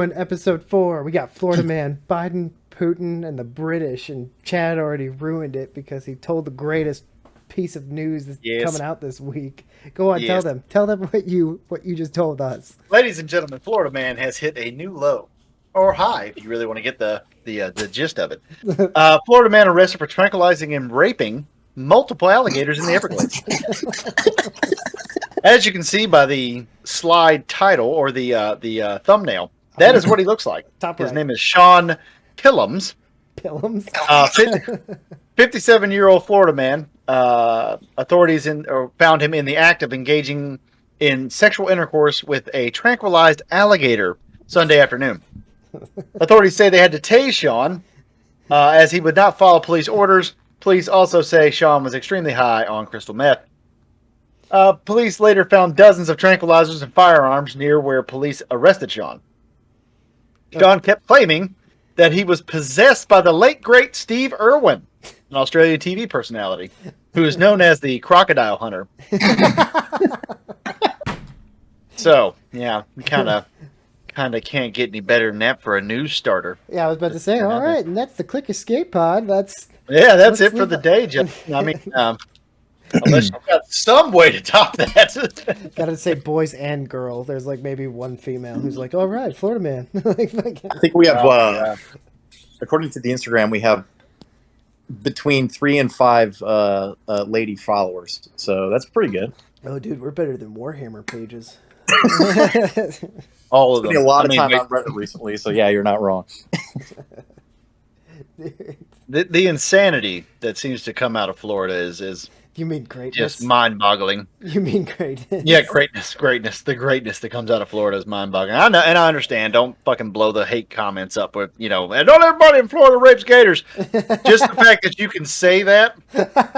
In episode 4, we got Florida man, Biden, Putin, and the British, and Chad already ruined it because he told the greatest piece of news that's Yes. coming out this week. Go on, Yes. tell them what you just told us. Ladies and gentlemen, Florida man has hit a new low or high, if you really want to get the gist of it. Florida man arrested for tranquilizing and raping multiple alligators in the Everglades. As you can see by the slide title or the thumbnail, that is what he looks like. Top His right. name is Sean Pillums, Pillums. 57-year-old Florida man. Authorities found him in the act of engaging in sexual intercourse with a tranquilized alligator Sunday afternoon. Authorities say they had to tase Sean as he would not follow police orders. Police also say Sean was extremely high on crystal meth. Police later found dozens of tranquilizers and firearms near where police arrested Sean. Sean kept claiming that he was possessed by the late, great Steve Irwin, an Australian TV personality, who is known as the Crocodile Hunter. So, yeah, kind of can't get any better than that for a news starter. Yeah, I was about to say, all right, and that's the Click Escape Pod. That's it for the day, Jeff. I mean, unless you've got some way to top that. Gotta say boys and girl. There's like maybe one female who's like, all right, Florida man. I think we have, according to the Instagram, we have between 3 and 5 lady followers. So that's pretty good. Oh, dude, we're better than Warhammer pages. All of them. Spending a lot of time on Reddit recently, so yeah, you're not wrong. The insanity that seems to come out of Florida is You mean greatness? just mind-boggling. You mean greatness? Yeah, greatness. The greatness that comes out of Florida is mind-boggling. I know, and I understand. Don't fucking blow the hate comments up with, and don't everybody in Florida rapes gators. Just the fact that you can say that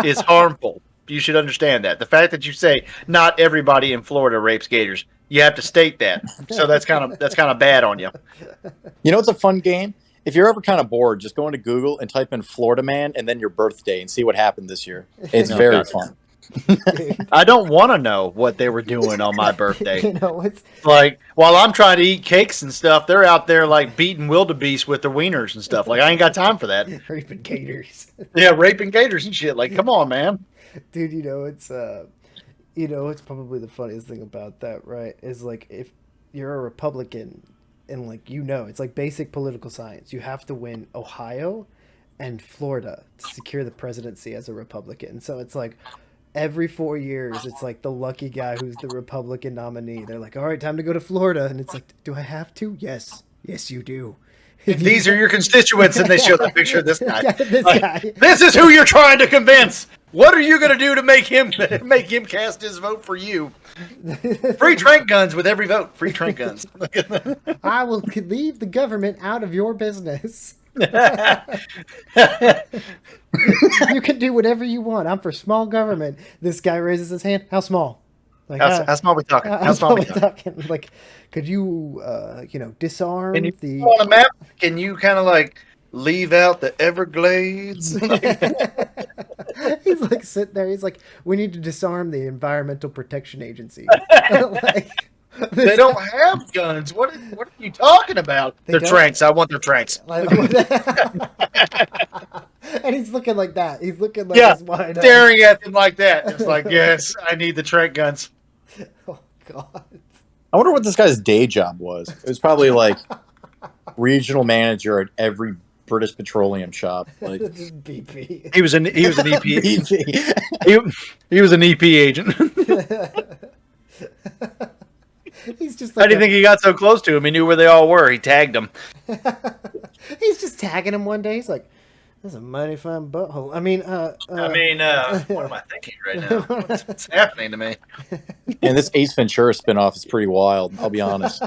is harmful. You should understand that. The fact that you say not everybody in Florida rapes gators, you have to state that. So that's kind of bad on you. You know, it's a fun game. If you're ever kind of bored, just go into Google and type in Florida man and then your birthday and see what happened this year. It's very fun. I don't want to know what they were doing on my birthday. It's like while I'm trying to eat cakes and stuff, they're out there like beating wildebeest with their wieners and stuff. Like I ain't got time for that. raping gators. Yeah, raping gators and shit. Like, come on, man. Dude, it's probably the funniest thing about that, right? Is like if you're a Republican and it's like basic political science. You have to win Ohio and Florida to secure the presidency as a Republican. So it's like every 4 years, it's like the lucky guy who's the Republican nominee. They're like, all right, time to go to Florida. And it's like, do I have to? Yes. Yes, you do. These are your constituents, and they show the picture of this guy. Yeah, this guy. This is who you're trying to convince. What are you going to do to make him cast his vote for you? Free trank guns with every vote. Free trank guns. I will leave the government out of your business. You can do whatever you want. I'm for small government. This guy raises his hand. How small? Like how small are we talking? How small are we talking? Like, could you, disarm Can you the? on a map? Can you kind of like leave out the Everglades? He's like sitting there. He's like, we need to disarm the Environmental Protection Agency. They don't have guns. What are you talking about? They're tranks. I want their tranks. And he's looking like that. He's looking like this wide staring at them like that. It's like, yes, I need the trank guns. Oh God. I wonder what this guy's day job was. It was probably like regional manager at every British petroleum shop. Like Just BP. He was an EP. he was an EP agent. He's just like How do you think he got so close to him? He knew where they all were. He tagged them. He's just tagging him one day. He's like, "That's a mighty fine butthole." I mean, what am I thinking right now? What's happening to me? And this Ace Ventura spinoff is pretty wild, I'll be honest.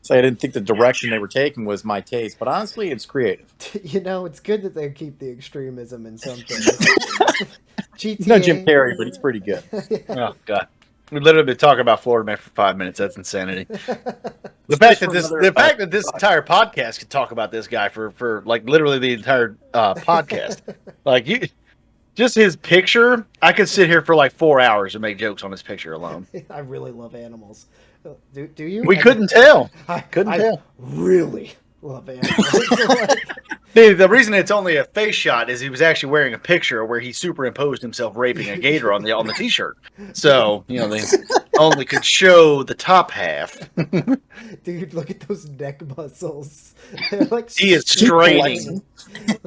So I didn't think the direction they were taking was my taste, but honestly, it's creative. It's good that they keep the extremism in some things. GTA. No Jim Carrey, but he's pretty good. Oh God. We've literally been talking about Florida man for 5 minutes. That's insanity. The fact that this entire podcast could talk about this guy for like literally the entire podcast, like just his picture, I could sit here for like 4 hours and make jokes on his picture alone. I really love animals. Do you? We couldn't tell. Couldn't I tell. really love animals. The reason it's only a face shot is he was actually wearing a picture where he superimposed himself raping a gator on the t-shirt. So they only could show the top half. Dude, look at those neck muscles. They're like He is straining.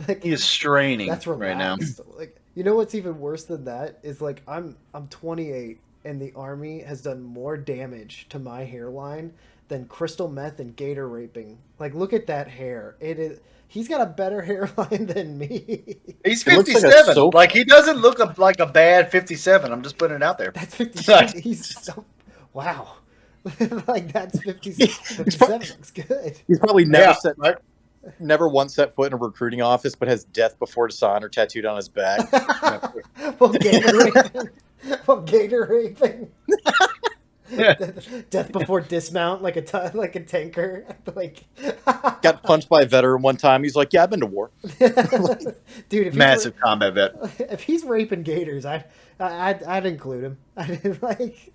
Like, He is straining that's right now. relaxed. Like, you know what's even worse than that is like I'm 28 and the army has done more damage to my hairline than crystal meth and gator raping. Like, look at that hair. It is. He's got a better hairline than me. He's It looks like a 57. soap. Like he doesn't look like a bad 57. I'm just putting it out there. That's 57. He's so wow. Like that's 57 looks good. He's probably Right? never once set foot in a recruiting office, but has "Death Before Dishonor" tattooed on his back. Well, gator raping. Well, gator raping. Yeah. Death before dismount, like a tanker. Like, Got punched by a veteran one time. He's like, "Yeah, I've been to war." dude, if Massive combat vet. if he's raping gators, I'd include him. Like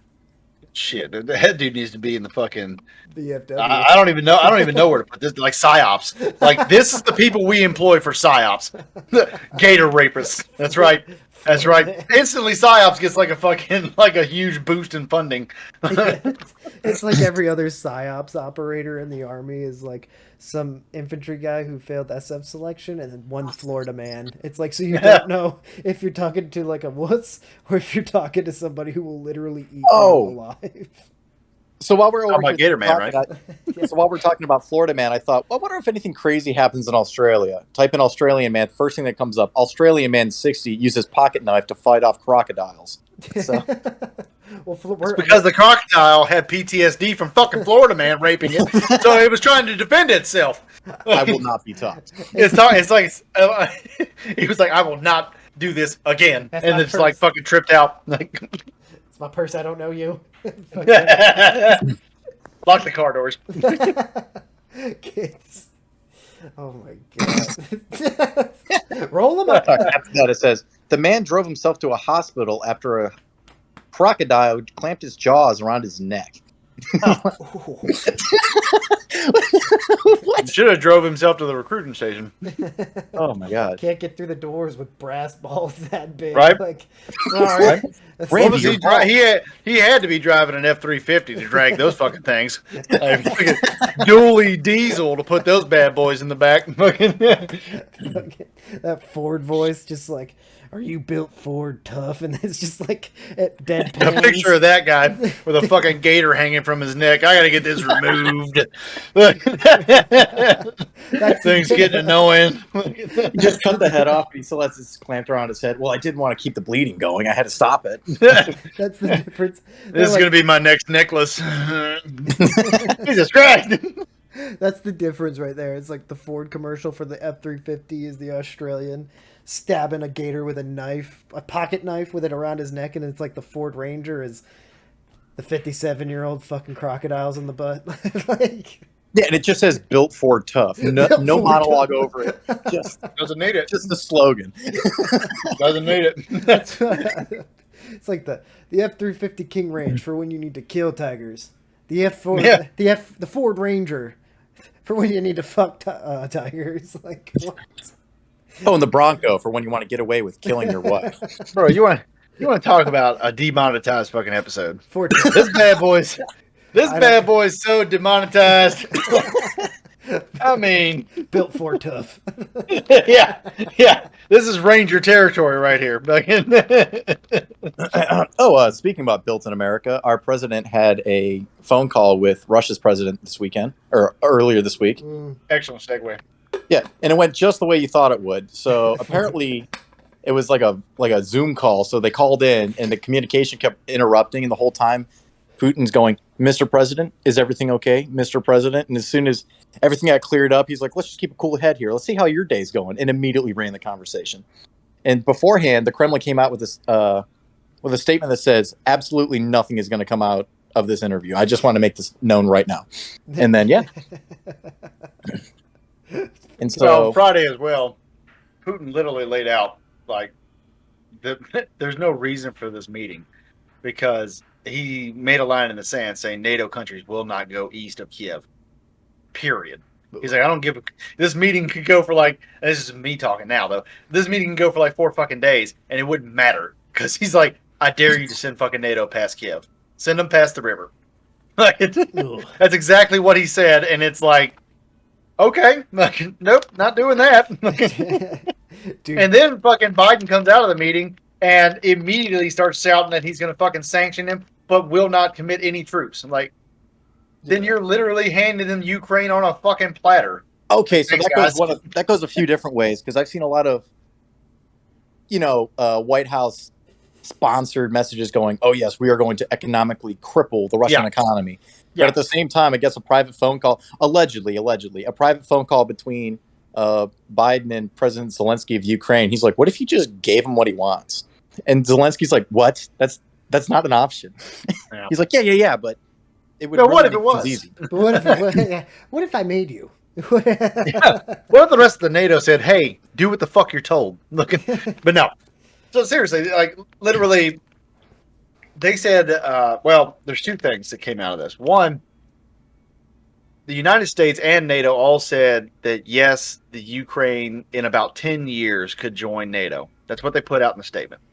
Shit, that dude needs to be in the fucking. BFW. I don't even know. I don't even know where to put this. Like psyops. Like this is the people we employ for psyops. Gator rapists. That's right. That's right. Instantly, psyops gets like a huge boost in funding. It's like every other psyops operator in the army is like some infantry guy who failed SF selection and then one Florida man. It's like, so you don't know if you're talking to like a wuss or if you're talking to somebody who will literally eat you alive. So while we're over about Gator Man, right? So while we're talking about Florida Man, I thought, well, I wonder if anything crazy happens in Australia. Type in Australian Man. First thing that comes up: Australian Man 60 uses pocket knife to fight off crocodiles. So Well, It's because the crocodile had PTSD from fucking Florida Man raping it, so it was trying to defend itself. I will not be touched. It's like he was like, "I will not do this again," That's and my it's like first. fucking tripped out. Like, It's my purse. I don't know you. lock the car doors. Kids. Oh my god. Roll them up. After that, it says the man drove himself to a hospital after a crocodile clamped his jaws around his neck. Should have drove himself to the recruiting station. Oh my god! Can't get through the doors with brass balls that big. Right? Like, sorry. Right? That's What was Randy, he had to be driving an F-350 to drag those fucking things. Like, dually diesel to put those bad boys in the back. that Ford voice, just like, are you built Ford tough? And it's just like at deadpan. A picture of that guy with a fucking gator hanging from his neck. I gotta get this removed. That thing's getting annoying. He just cut the head off, and he still has this clamped around his head. Well, I didn't want to keep the bleeding going. I had to stop it. That's the difference. This is gonna be my next necklace. Jesus Christ. That's the difference right there. It's like the Ford commercial for the F-350 is the Australian stabbing a gator with a knife, a pocket knife with it around his neck, and it's like the Ford Ranger is the 57-year-old fucking crocodiles in the butt. Like, Yeah, and it just says "Built Ford Tough." No, Built no Ford monologue Tough. over it. Just Doesn't need it. the slogan. Doesn't need it. it's like the F-350 King Range for when you need to kill tigers. The the Ford Ranger for when you need to fuck tigers. Like, what? Oh, and the Bronco for when you want to get away with killing your wife. Bro, you want to talk about a demonetized fucking episode? Ford. This bad boy's so demonetized. I mean, Built Ford tough. yeah. This is Ranger territory right here. Speaking about built in America, our president had a phone call with Russia's president this weekend, or earlier this week. Excellent segue. Yeah, and it went just the way you thought it would. So apparently, it was like a Zoom call. So they called in, and the communication kept interrupting, and the whole time, Putin's going, "Mr. President, is everything okay, Mr. President?" And as soon as everything got cleared up, he's like, "Let's just keep a cool head here. Let's see how your day's going," and immediately ran the conversation. And beforehand, the Kremlin came out with this with a statement that says, "Absolutely nothing is going to come out of this interview. I just want to make this known right now." And then, yeah. And So so on Friday as well, Putin literally laid out like there's no reason for this meeting because he made a line in the sand saying NATO countries will not go east of Kiev. Period. He's like, I don't give a. This meeting could go for like. This is me talking now, though. This meeting can go for like 4 fucking days, and it wouldn't matter because he's like, I dare you to send fucking NATO past Kiev. Send them past the river. Like, that's exactly what he said, and it's like, okay, like, nope, not doing that. Dude, And then fucking Biden comes out of the meeting and immediately starts shouting that he's going to fucking sanction him, but will not commit any troops. I'm like, then you're literally handing them Ukraine on a fucking platter. Okay, so Thanks, that goes a few different ways because I've seen a lot of, White House sponsored messages going, "Oh yes, we are going to economically cripple the Russian economy." Yeah. But at the same time, it gets a private phone call, allegedly, a private phone call between Biden and President Zelensky of Ukraine. He's like, "What if you just gave him what he wants?" And Zelensky's like, "What? That's not an option." Yeah. He's like, "Yeah, but it would." No, really what if it make was? things easy. but what if I made you? What if the rest of the NATO said, "Hey, do what the fuck you're told"? Looking, but no. So seriously, like literally, they said, well, there's 2 things that came out of this. One, the United States and NATO all said that yes, the Ukraine in about 10 years could join NATO. That's what they put out in the statement.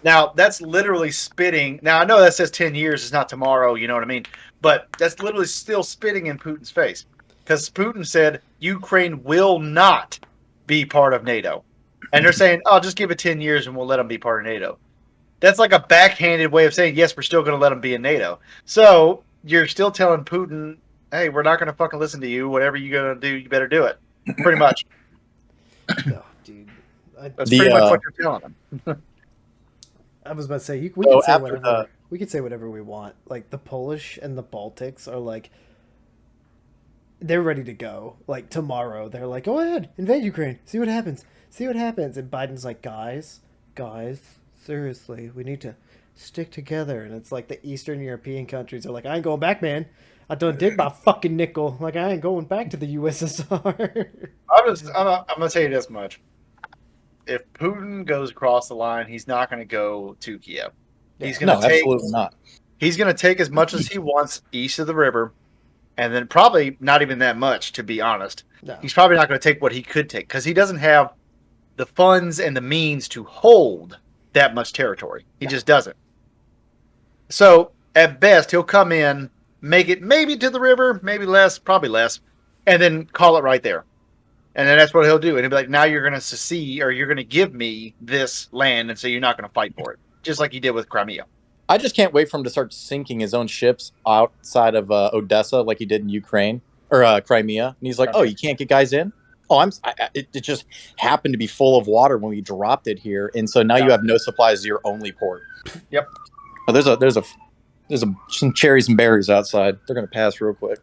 Now, that's literally spitting. Now, I know that says 10 years is not tomorrow, you know what I mean? But that's literally still spitting in Putin's face. Because Putin said Ukraine will not be part of NATO. And they're saying, oh, just give it 10 years and we'll let them be part of NATO. That's like a backhanded way of saying, yes, we're still going to let them be in NATO. So you're still telling Putin, hey, we're not going to fucking listen to you. Whatever you're going to do, you better do it. Pretty much. No, dude. That's pretty much what you're telling them. I was about to say, we can say after whatever. We can say whatever we want. Like, the Polish and the Baltics are like, they're ready to go. Like, tomorrow, they're like, go ahead, invade Ukraine. See what happens. See what happens. And Biden's like, guys, seriously, we need to stick together. And it's like the Eastern European countries are like, I ain't going back, man. I done did my fucking nickel. Like, I ain't going back to the USSR. I'm going to tell you this much. If Putin goes across the line, he's not going to go to Kiev. He's going to take, absolutely not. He's going to take as much as he wants east of the river, and then probably not even that much, to be honest. No. He's probably not going to take what he could take because he doesn't have the funds and the means to hold that much territory. He just doesn't. So at best, he'll come in, make it maybe to the river, maybe less, probably less, and then call it right there. And then that's what he'll do. And he'll be like, now you're going to secede or you're going to give me this land. And so you're not going to fight for it. Just like he did with Crimea. I just can't wait for him to start sinking his own ships outside of Odessa like he did in Ukraine or Crimea. And he's like, oh, you can't get guys in? Oh, it just happened to be full of water when we dropped it here. And so now you have no supplies to your only port. Yep. Oh, there's some cherries and berries outside. They're going to pass real quick.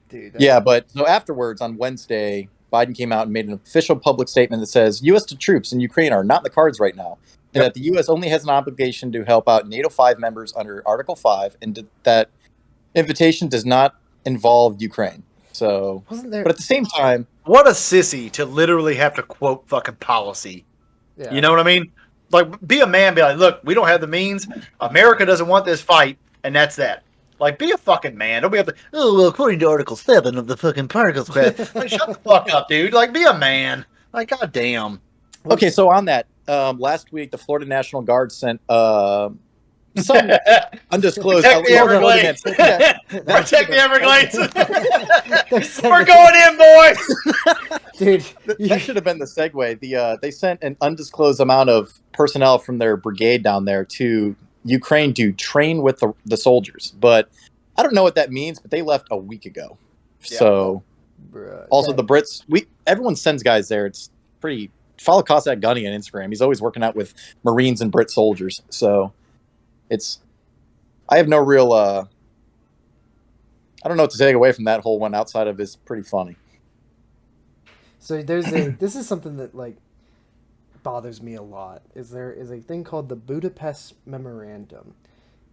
Dude, yeah, but so afterwards on Wednesday, Biden came out and made an official public statement that says U.S. troops in Ukraine are not in the cards right now, and that the U.S. only has an obligation to help out NATO 5 members under Article 5, and that invitation does not involve Ukraine. So, but at the same time, what a sissy to literally have to quote fucking policy. Yeah. You know what I mean? Like, be a man, be like, look, we don't have the means. America doesn't want this fight, and that's that. Like, be a fucking man. Don't be up to, oh, well, according to Article 7 of the fucking Particles Clause. Like, shut the fuck up, dude. Like, be a man. Like, goddamn. Okay, so on that, last week, the Florida National Guard sent some undisclosed... Protect the Everglades. Protect the Everglades. We're going in, boys. Dude, that should have been the segue. They sent an undisclosed amount of personnel from their brigade down there to Ukraine to train with the soldiers, but I don't know what that means. But they left a week ago, so also the Brits. Everyone sends guys there. It's pretty. Follow Cossack Gunny on Instagram. He's always working out with Marines and Brit soldiers. So it's. I have no real. I don't know what to take away from that whole one outside of it's pretty funny. So this is something that like bothers me a lot. There is a thing called the Budapest Memorandum.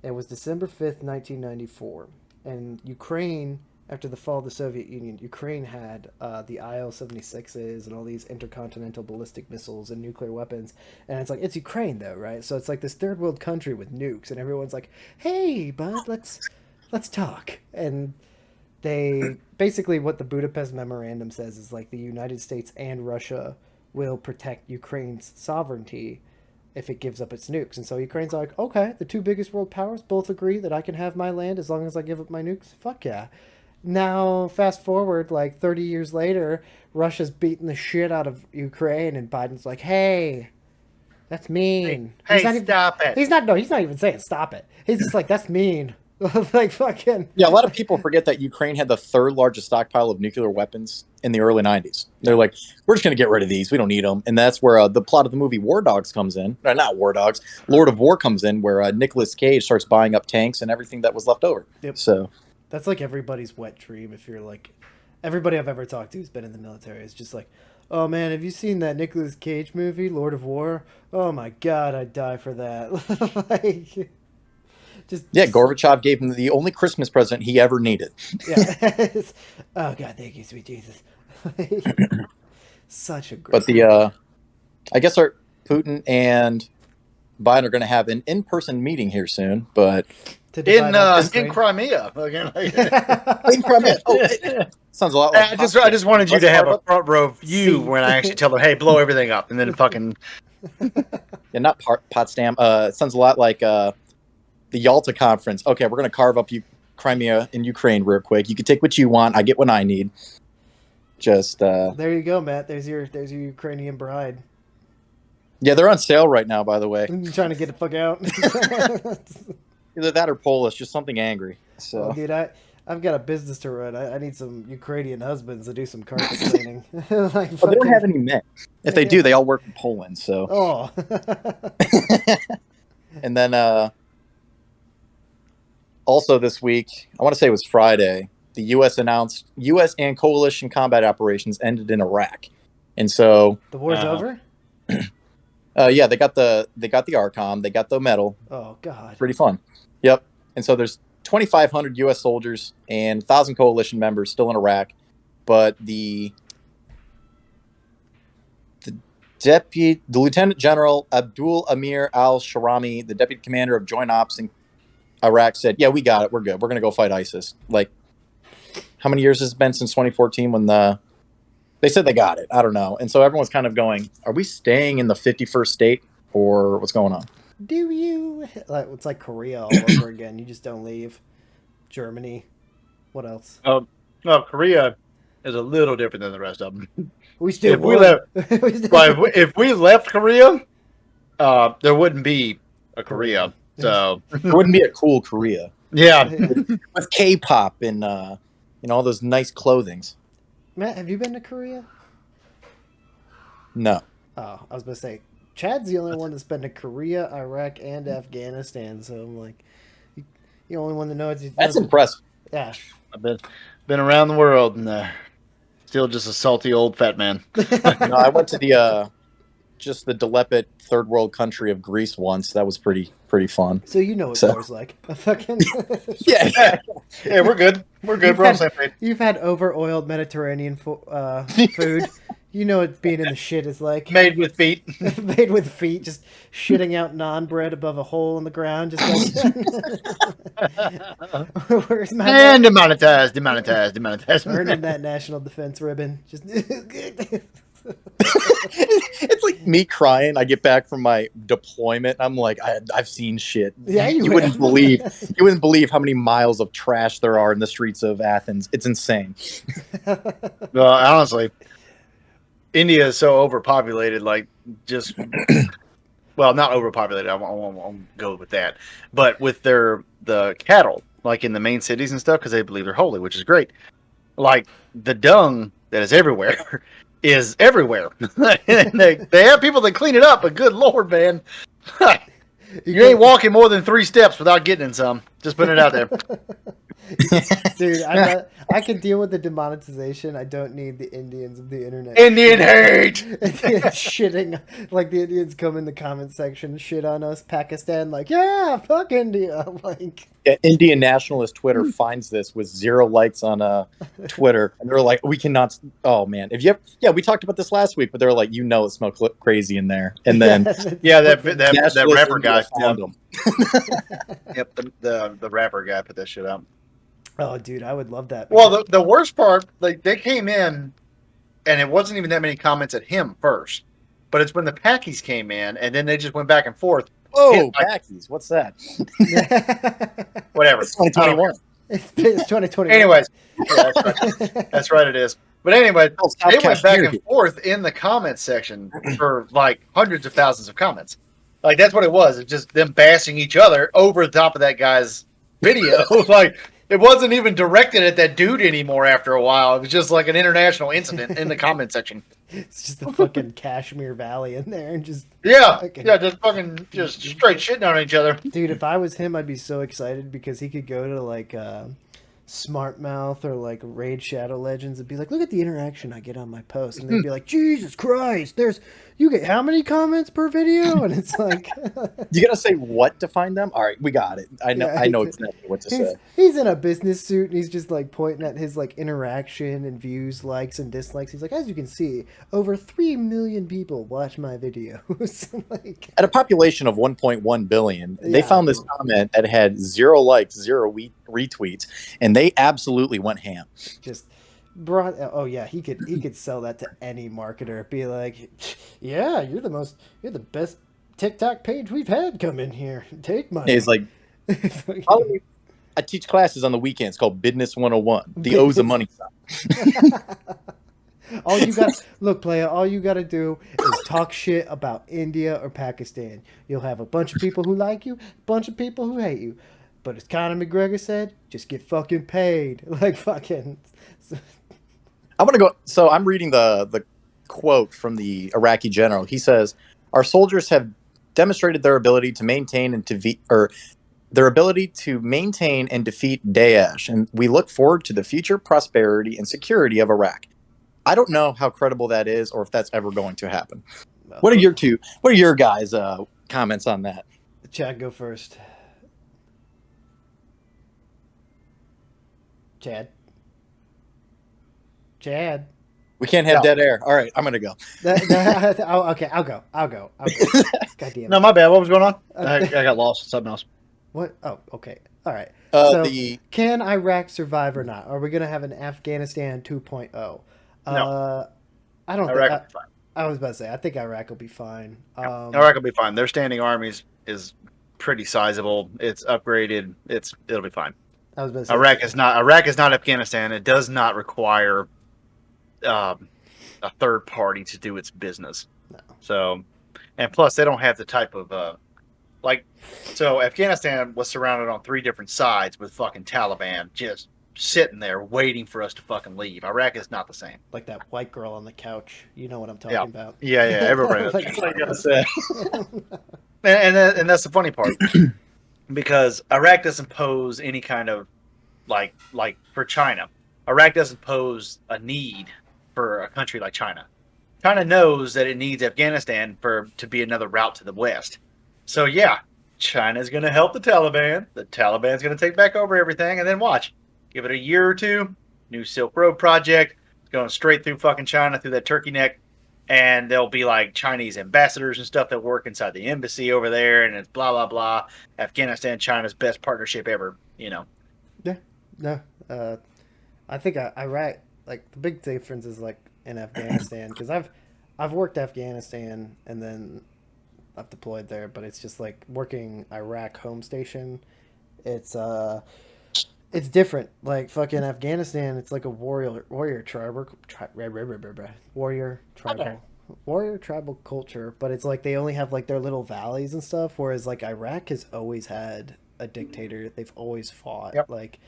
It was December 5th, 1994, and Ukraine after the fall of the Soviet Union, Ukraine had the IL-76s and all these intercontinental ballistic missiles and nuclear weapons. And it's like, it's Ukraine though, right? So it's like this third world country with nukes, and everyone's like, "Hey, bud, let's talk." And they basically, what the Budapest Memorandum says is like the United States and Russia will protect Ukraine's sovereignty if it gives up its nukes. And so Ukraine's like, okay, the two biggest world powers both agree that I can have my land as long as I give up my nukes. Fuck yeah. Now, fast forward like 30 years later, Russia's beating the shit out of Ukraine, and Biden's like, "Hey, that's mean." Hey, not stop it. He's not even saying stop it. He's just like, "That's mean." Like, fucking. Yeah, a lot of people forget that Ukraine had the third largest stockpile of nuclear weapons in the early 90s. They're like, we're just going to get rid of these. We don't need them. And that's where the plot of the movie War Dogs comes in. Not War Dogs. Lord of War comes in, where Nicolas Cage starts buying up tanks and everything that was left over. Yep. So That's like everybody's wet dream. If you're like, everybody I've ever talked to who's been in the military is just like, "Oh man, have you seen that Nicolas Cage movie, Lord of War? Oh my god, I'd die for that." Like, yeah, Gorbachev gave him the only Christmas present he ever needed. Yeah. Oh god, thank you, sweet Jesus. Such a great. But the I guess our Putin and Biden are going to have an in-person meeting here soon, but in Crimea. in Crimea. Oh, it sounds a lot like I just wanted you to have a front row view when I actually tell them, "Hey, blow everything up," and then fucking yeah, not Potsdam. It sounds a lot like the Yalta conference. Okay, we're going to carve up Crimea in Ukraine real quick. You can take what you want. I get what I need. Just there you go, Matt. There's your Ukrainian bride. Yeah, they're on sale right now, by the way. I'm trying to get the fuck out. Either that or Polish, just something angry. So, well, dude, I've got a business to run. I need some Ukrainian husbands to do some carpet cleaning. Like, they don't have any men. If they do, they all work in Poland. So, oh. And then also this week, I want to say it was Friday, the U.S. announced U.S. and coalition combat operations ended in Iraq, and so the war's over. Yeah, they got the ARCOM, they got the medal. Oh god, pretty fun. Yep. And so there's 2,500 U.S. soldiers and 1,000 coalition members still in Iraq, but the Lieutenant General Abdul Amir al-Sharami, the deputy commander of Joint Ops in Iraq, said, "Yeah, we got it. We're good. We're going to go fight ISIS." Like, how many years has it been since 2014 when they said they got it? I don't know. And so everyone's kind of going, are we staying in the 51st state or what's going on? Do you? It's like Korea all over again. You just don't leave. Germany. What else? Well, Korea is a little different than the rest of them. We still if we left, if we left Korea, there wouldn't be a Korea. So there wouldn't be a cool Korea. Yeah, with K-pop and all those nice clothings. Matt, have you been to Korea? No. Oh, I was going to say, Chad's the only one that's been to Korea, Iraq, and Afghanistan. So I'm like, the only one that knows. That's impressive. Yeah. I've been around the world and still just a salty old fat man. No, I went to the just the decrepit third world country of Greece once. That was pretty fun. So you know what war's like. A fucking yeah, we're good. We're good. We're on the same page. You've had over-oiled Mediterranean food. You know what being in the shit is like. Made with feet. Made with feet, just shitting out naan bread above a hole in the ground, just like. Where's my and demonetized. Earning that national defense ribbon. Just. It's like me crying. I get back from my deployment. I'm like, I've seen shit. Yeah, you wouldn't believe how many miles of trash there are in the streets of Athens. It's insane. Well, honestly, India is so overpopulated. Like, just well, not overpopulated. I won't go with that, but with the cattle, like in the main cities and stuff, because they believe they're holy, which is great. Like the dung that is everywhere. Is everywhere. they have people that clean it up, but good lord, man. You ain't walking more than 3 steps without getting in some. Just putting it out there. Dude, I can deal with the demonetization. I don't need the Indians of the internet. Indian hate! Indians shitting. Like, the Indians come in the comment section and shit on us. Pakistan, like, yeah, fuck India. Like, Yeah, Indian nationalist Twitter finds this with 0 likes on Twitter, and they're like, "We cannot." Oh man, if you have, yeah, we talked about this last week, but they're like, "You know, it smells crazy in there," and then Yeah, that fucking- that rapper India guy. found them. Yep, the rapper guy put that shit up. Oh, dude, I would love that. Well, because- the worst part, like they came in, and it wasn't even that many comments at him first, but it's when the Packies came in, and then they just went back and forth. Oh, Hit, like, Backies, what's that? whatever. It's 2021. it's 2020. Anyways, yeah, that's right. That's right. It is. But anyway, Oh, South they went back Kashmir. and forth in the comments section for like hundreds of thousands of comments. Like that's what it was. It's just them bashing each other over the top of that guy's video. Like it wasn't even directed at that dude anymore. After a while, it was just like an international incident in the comment section. It's just the fucking Kashmir Valley in there, and just Yeah, fucking- yeah, just fucking just straight shitting on each other. dude. If I was him, I'd be so excited because he could go to like Smart Mouth or like Raid Shadow Legends and be like, "Look at the interaction I get on my post," and they'd be like, "Jesus Christ, you get how many comments per video?" And it's like, You gotta say what to find them. All right, we got it. I know. Yeah, I know exactly what to say. he's in a business suit and he's just like pointing at his like interaction and views, likes and dislikes. He's like, as you can see, over 3 million people watch my videos. Like, At a population of 1.1 billion, they Yeah. found this comment that had 0 likes, 0 retweets, and they absolutely went ham. just brought. Oh yeah, he could sell that to any marketer. Be like, yeah, you're the best TikTok page we've had come in here. Take money. It's like, I teach classes on the weekends called Business 101. The O's a money sign. all you got look, player, all you gotta do is talk shit about India or Pakistan. You'll have a bunch of people who like you, a bunch of people who hate you. But as Conor McGregor said, just get fucking paid. Like fucking I'm gonna go. So I'm reading the quote from the Iraqi general. He says, "Our soldiers have demonstrated their ability to maintain and defeat Daesh, and we look forward to the future prosperity and security of Iraq." I don't know how credible that is, or if that's ever going to happen. What are your guys' comments on that? Chad, go first. Chad. We can't have dead air. All right, I'm gonna go. Okay, I'll go. God damn it. No, my bad. What was going on? I got lost. Something else. What? Oh, okay. All right. The Can Iraq survive or not? Are we going to have an Afghanistan 2.0? No. I don't Iraq think. will be fine. I was about to say, I think Iraq will be fine. Iraq will be fine. Their standing armies is pretty sizable. It's upgraded. It'll be fine. I was about to say, Iraq is not Afghanistan. It does not require a third party to do its business. No. So, and plus they don't have the type of so Afghanistan was surrounded on 3 different sides with fucking Taliban just sitting there waiting for us to fucking leave. Iraq is not the same. like that white girl on the couch. You know what I'm talking about. Yeah, everybody knows. Like- that's what I gotta say. and that's the funny part because Iraq doesn't pose any kind of like for China. Iraq doesn't pose a need for a country like China. China knows that it needs Afghanistan to be another route to the west. So yeah, China's going to help the Taliban. The Taliban's going to take back over everything, and then watch. Give it a year or two. New Silk Road project. It's going straight through fucking China, through that turkey neck. And there'll be like Chinese ambassadors and stuff that work inside the embassy over there, and it's blah, blah, blah. Afghanistan, China's best partnership ever, you know. Yeah. No. I think Iraq, like the big difference is like in Afghanistan, because I've worked Afghanistan and then I've deployed there, but it's just like working Iraq home station. It's different. Like fucking Afghanistan, it's like a warrior tribal culture, but it's like they only have like their little valleys and stuff. Whereas like Iraq has always had a dictator. They've always fought. Yep. Like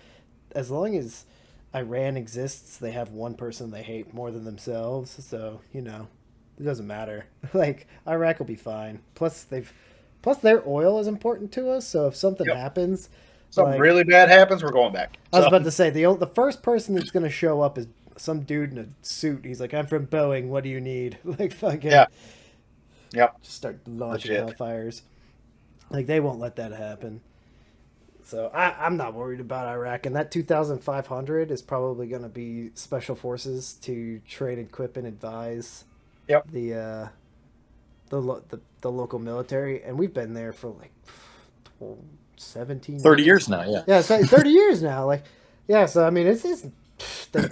as long as Iran exists, they have one person they hate more than themselves. So you know, it doesn't matter. Like Iraq will be fine. Plus their oil is important to us. So if something happens. Something really bad happens, we're going back. I was about to say the first person that's gonna show up is some dude in a suit. He's like, "I'm from Boeing. What do you need?" Like fucking Yep. just start launching Legit. hellfires. Like they won't let that happen. So I'm not worried about Iraq, and that 2,500 is probably going to be special forces to train, equip, and advise Yep. the local military, and we've been there for like 17 30 years now. Yeah, so 30 years now. Like, yeah. So I mean, it's they,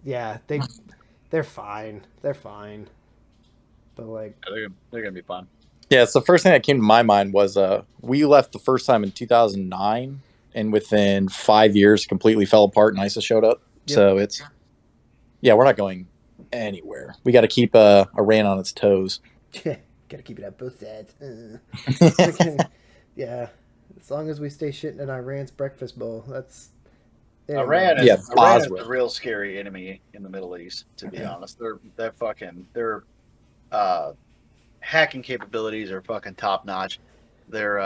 yeah, they're fine. They're fine. But like, They're gonna be fun. Yeah, it's the first thing that came to my mind was we left the first time in 2009, and within 5 years, completely fell apart, and ISIS showed up. Yep. So we're not going anywhere. We got to keep Iran on its toes. gotta keep it at both sides. Yeah, as long as we stay shitting in Iran's breakfast bowl, that's Iran Yeah, is Basra. the real scary enemy in the Middle East. To be honest, their hacking capabilities are fucking top notch. Their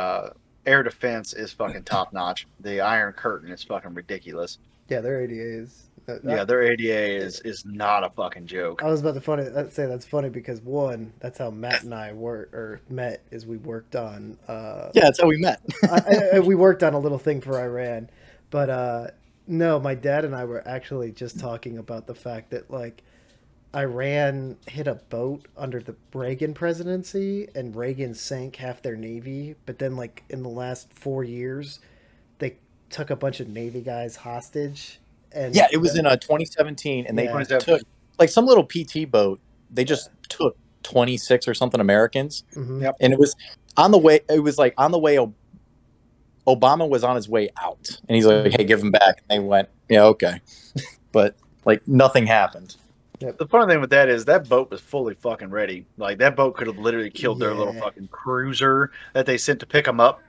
air defense is fucking top notch. The Iron Curtain is fucking ridiculous. Yeah, their ADA is. Yeah, their ADA is not a fucking joke. I was about to say that's funny because one, that's how Matt and I met is we worked on. Yeah, that's how we met. We worked on a little thing for Iran, but no, my dad and I were actually just talking about the fact that like Iran hit a boat under the Reagan presidency, and Reagan sank half their navy. But then, like in the last 4 years, they took a bunch of navy guys hostage. And Yeah, it was in 2017, and they Yeah. took like some little PT boat. They just took 26 or something Americans, Mhm. Yep. and it was on the way. It was like on the way. Obama was on his way out, and he's like, "Hey, give him back." And they went, "Yeah, okay," but like nothing happened. The funny thing with that is that boat was fully fucking ready. Like that boat could have literally killed their little Yeah. fucking cruiser that they sent to pick them up.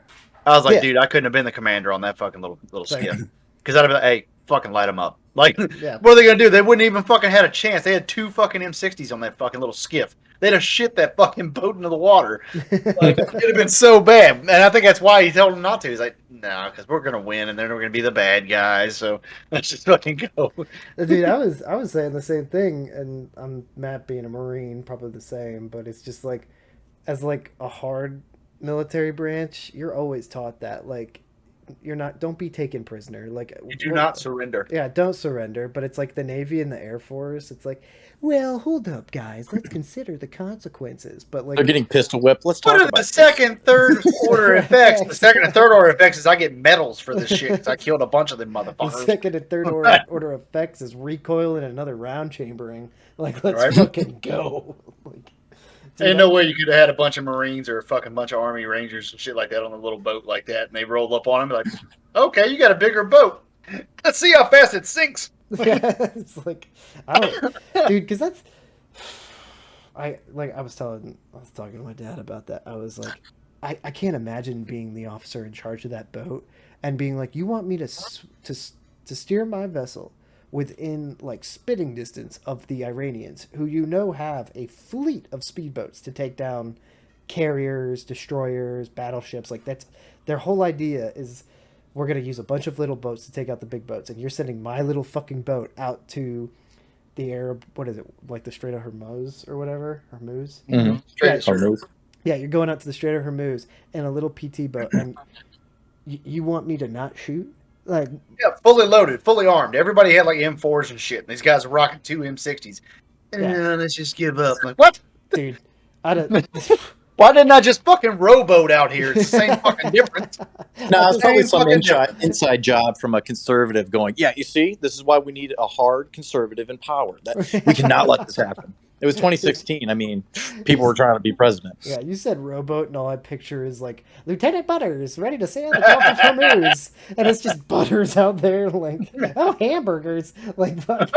I was like, Yeah. dude, I couldn't have been the commander on that fucking little skiff because I'd have been like, hey, fucking light them up. Like, Yeah. what are they gonna do? They wouldn't even fucking had a chance. They had 2 fucking M60s on that fucking little skiff. They'd have shit that fucking boat into the water. Like, it'd have been so bad. And I think that's why he told them not to. He's like, no, because we're gonna win, and then we're gonna be the bad guys. So let's just fucking go. Dude, I was saying the same thing, and I'm Matt being a Marine, probably the same, but it's just like, as like a hard military branch, you're always taught that like, don't be taken prisoner. Like You do not surrender. Yeah, don't surrender. But it's like the Navy and the Air Force. It's like, well, hold up, guys. Let's consider the consequences. But like, They're getting pistol whipped. Let's talk What are about the this. second, third order effects? The second and third order effects is I get medals for this shit because I killed a bunch of them the motherfuckers. second and third order effects is recoil and another round chambering. Like, let's Right. fucking go. Like, dude, Ain't no way you could have had a bunch of Marines or a fucking bunch of Army Rangers and shit like that on a little boat like that, and they roll up on them like, okay, you got a bigger boat. Let's see how fast it sinks. Yeah, it's like, I don't, dude, because that's, I was talking to my dad about that. I was like, I can't imagine being the officer in charge of that boat and being like, you want me to steer my vessel within like spitting distance of the Iranians, who have a fleet of speedboats to take down carriers, destroyers, battleships. Like that's their whole idea is we're gonna use a bunch of little boats to take out the big boats, and you're sending my little fucking boat out to the Arab, what is it, like the Strait of Hormuz or whatever, Hormuz. Mhm. Yeah, yeah, you're going out to the Strait of Hormuz in a little PT boat, and you want me to not shoot? Like, Yeah, fully loaded, fully armed. Everybody had like M4s and shit. And these guys are rocking 2 M60s. Yeah. Let's just give up. Like, what? dude, I don't. Why didn't I just fucking rowboat out here? It's the same fucking difference. No, it's probably some fucking inside job from a conservative going, yeah, you see, this is why we need a hard conservative in power. That we cannot let this happen. It was 2016. I mean, people were trying to be president. Yeah, you said rowboat, and all I picture is like Lieutenant Butters ready to sail the Gulf of Hormuz, and it's just Butters out there like, oh, hamburgers, like fuck.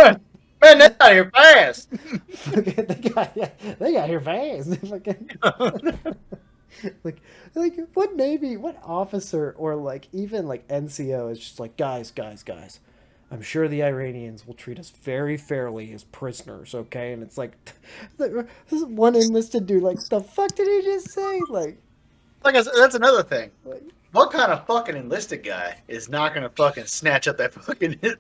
Man, that's out here fast. they got here fast. Fucking- like what officer or like even like NCO is just like, guys, I'm sure the Iranians will treat us very fairly as prisoners, okay? And it's like, this is one enlisted dude, like, the fuck did he just say? Like Like I said, that's another thing. Like- What kind of fucking enlisted guy is not gonna fucking snatch up that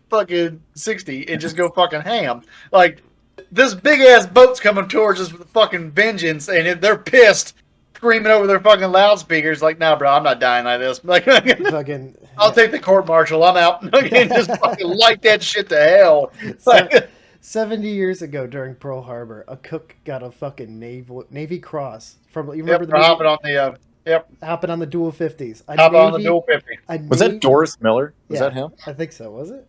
fucking 60 and just go fucking ham? Like, this big ass boat's coming towards us with fucking vengeance, and they're pissed. screaming over their fucking loudspeakers, like, "Nah, bro, I'm not dying like this." Like, Fucking. I'll take the court martial. I'm out. And just fucking light that shit to hell. Like, 70 years ago during Pearl Harbor, a cook got a fucking Navy Cross from. You remember the movie? hopping on the Hopping on the dual 50s. hopping on the dual 50. Was that Doris Miller? Was Yeah, that him? I think so. Was it?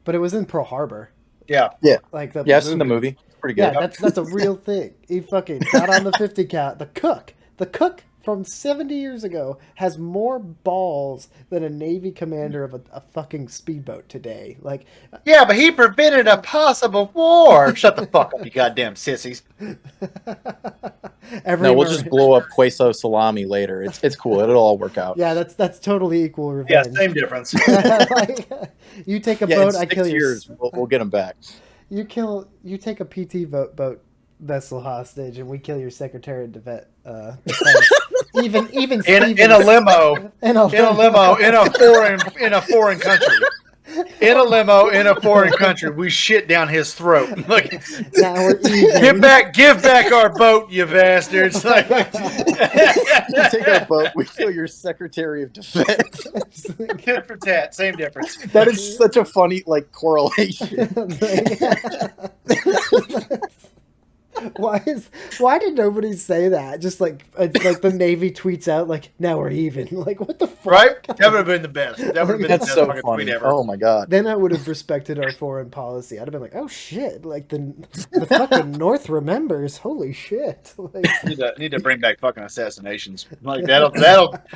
But it was in Pearl Harbor. Yeah. Like the Yeah, I've seen the movie. It's pretty good. Yeah, that's a real thing. He fucking got on the 50 count. The cook from 70 years ago has more balls than a Navy commander of a fucking speedboat today. Like, Yeah, but he prevented a possible war. Shut the fuck up, you goddamn sissies. No, we'll just blow up Queso Salami later. It's cool. It'll all work out. Yeah, that's totally equal Yeah, revenge. same difference. Like, you take a Yeah, boat, in I 6 kill your. years, we'll get them back. You take a PT boat vessel hostage, and we kill your Secretary of Defense. Even in Stevens- a limo, in a limo, in a foreign country. In a limo in a foreign country, we shit down his throat. Like, Now we're even. give back our boat, you bastards! Like, You take our boat, we kill your Secretary of Defense. tit for tat, same difference. That is such a funny correlation. Why did nobody say that? Just like it's like the Navy tweets out like, now we're even. Like, what the fuck? Right? That would have been the best. That would have been the That's best so fucking funny. tweet ever. Oh my god. Then I would have respected our foreign policy. I'd have been like, oh shit, like the fucking North remembers. Holy shit. Like, Need to bring back fucking assassinations. Like that'll.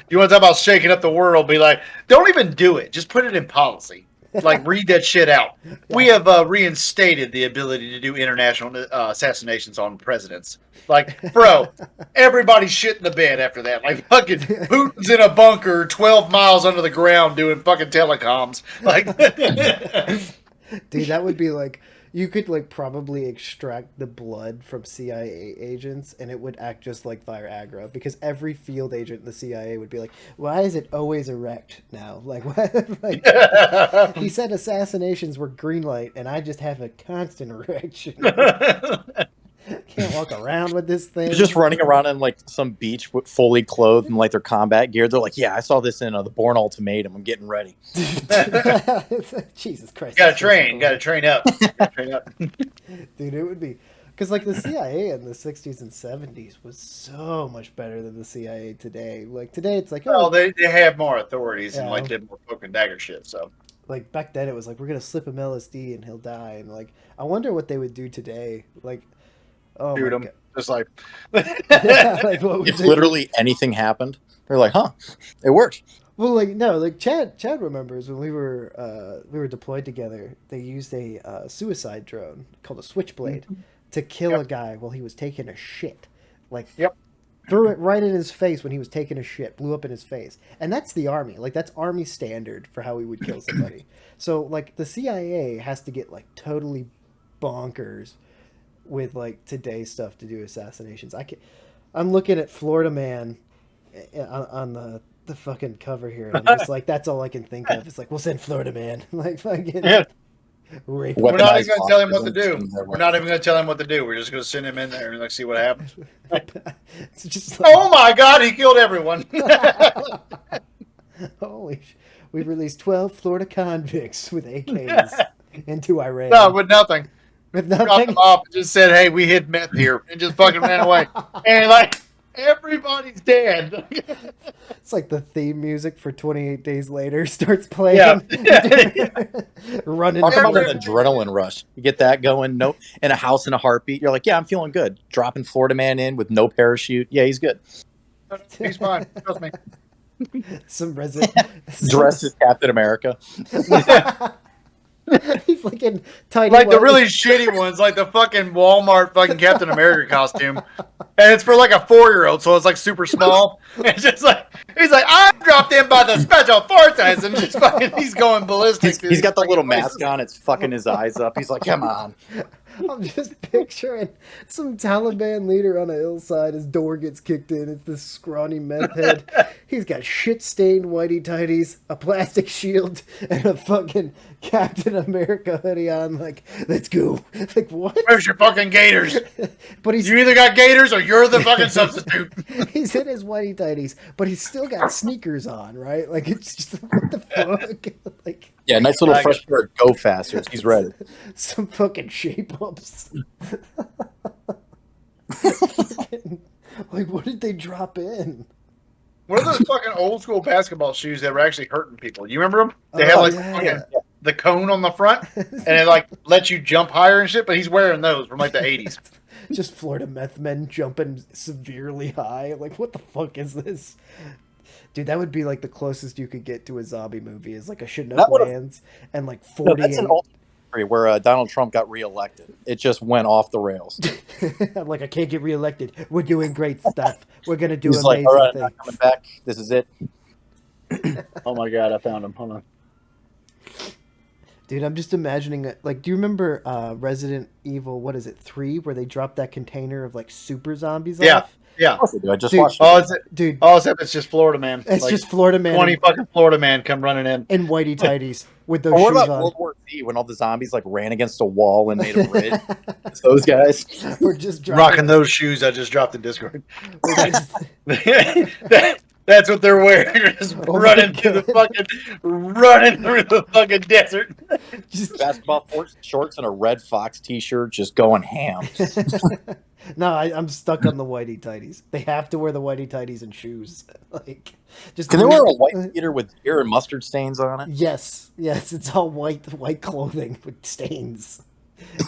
You want to talk about shaking up the world? Be like, don't even do it. Just put it in policy. Like, read that shit out. We have reinstated the ability to do international assassinations on presidents. Like, bro, everybody's shit in the bed after that. Like, fucking Putin's in a bunker 12 miles under the ground doing fucking telecoms. Like, dude, that would be like, you could like probably extract the blood from CIA agents and it would act just like Viagra, because every field agent in the CIA would be like, why is it always erect now? Like, what? Like, he said assassinations were green light and I just have a constant erection. Can't walk around with this thing. They're just running around on some beach with fully clothed and their combat gear. They're like, yeah, I saw this in the Bourne Ultimatum. I'm getting ready. Jesus Christ. gotta train up. Dude, it would be because the CIA in the 60s and 70s was so much better than the CIA today. Like today it's like, Well, they have more authorities Yeah. and did more cloak and dagger shit. So like back then it was like, we're gonna slip him LSD and he'll die, and I wonder what they would do today. Oh shoot my them, God. just like. What would If they literally anything happened, they're like, huh, it worked. Well, no, Chad remembers when we were deployed together. They used a suicide drone called a Switchblade to kill a guy while he was taking a shit. Yep. Threw it right in his face when he was taking a shit. Blew up in his face, and that's the Army. That's Army standard for how we would kill somebody. So the CIA has to get totally bonkers with today's stuff to do assassinations. I'm looking at Florida Man on the fucking cover here, and I'm just that's all I can think of. It's we'll send Florida Man. Fucking rape. We're not even Weaponized going to tell him what to boxers do. and their We're not even going to tell him what to do. We're just going to send him in there and see what happens. It's just Oh my God, he killed everyone. holy we've released 12 Florida convicts with AKs into Iran. No, with nothing. With Dropped nothing. him off and just said, hey, we hid meth here, and just fucking ran away. And everybody's dead. It's the theme music for 28 Days Later starts playing. Yeah. Running. Talk about Every- an adrenaline rush. You get that going. No, in a house in a heartbeat. You're like, yeah, I'm feeling good. Dropping Florida Man in with no parachute. Yeah, he's good. He's fine. Trust me. Some resident. Dressed as Captain America. He's in tiny. The really shitty ones, the fucking Walmart fucking Captain America costume. And it's for a 4-year-old, so it's super small. And it's just he's I'm dropped in by the special forces, and just fucking he's going ballistic. He's got the little mask on. It's fucking his eyes up. He's like, come on. I'm just picturing some Taliban leader on a hillside. His door gets kicked in. It's this scrawny meth head. He's got shit-stained whitey tighties, a plastic shield, and a fucking Captain America hoodie on. Like, let's go. Like, what? Where's your fucking gators? But he's You either got gators or you're the fucking substitute. he's in his whitey tighties, but he's still got sneakers on, right? Like, it's just what the fuck? Like, Yeah, nice little fresh pair of Go Fasters. He's ready. some fucking shape ups. Like, what did they drop in? What are those fucking old school basketball shoes that were actually hurting people? You remember them? They had like the cone on the front, and it like lets you jump higher and shit. But he's wearing those from like the 80s. Just Florida meth men jumping severely high. Like, what the fuck is this? Dude, that would be like the closest you could get to a zombie movie is like a Chinook lands and like 40. No, that's an alternate history where Donald Trump got reelected. It just went off the rails. I'm like, I can't get reelected. We're doing great stuff. We're going to do He's amazing like, all right, I'm things. not coming back. This is it. Oh my god, I found him. Hold on. Dude, I'm just imagining it. Like, do you remember Resident Evil, what is it, 3, where they dropped that container of like super zombies off? Yeah. I just Dude, watched Oh, it. is it? Dude, Oh, except it's just Florida man. it's Like, just Florida man 20 fucking Florida man come running in. in whitey tighties with those Or what shoes about on. World War Z when all the zombies like ran against a wall and made a bridge? It's those guys. We're just Rocking those shoes I just dropped in Discord. we're just- That's what they're wearing. Just Oh my running through the God. running through the fucking desert. just- Basketball shorts and a red Fox T-shirt, just going ham. No, I'm stuck on the whitey tighties. They have to wear the whitey tighties and shoes. Like, just Can they wear a white theater with beer and mustard stains on it? Yes, it's all white clothing with stains.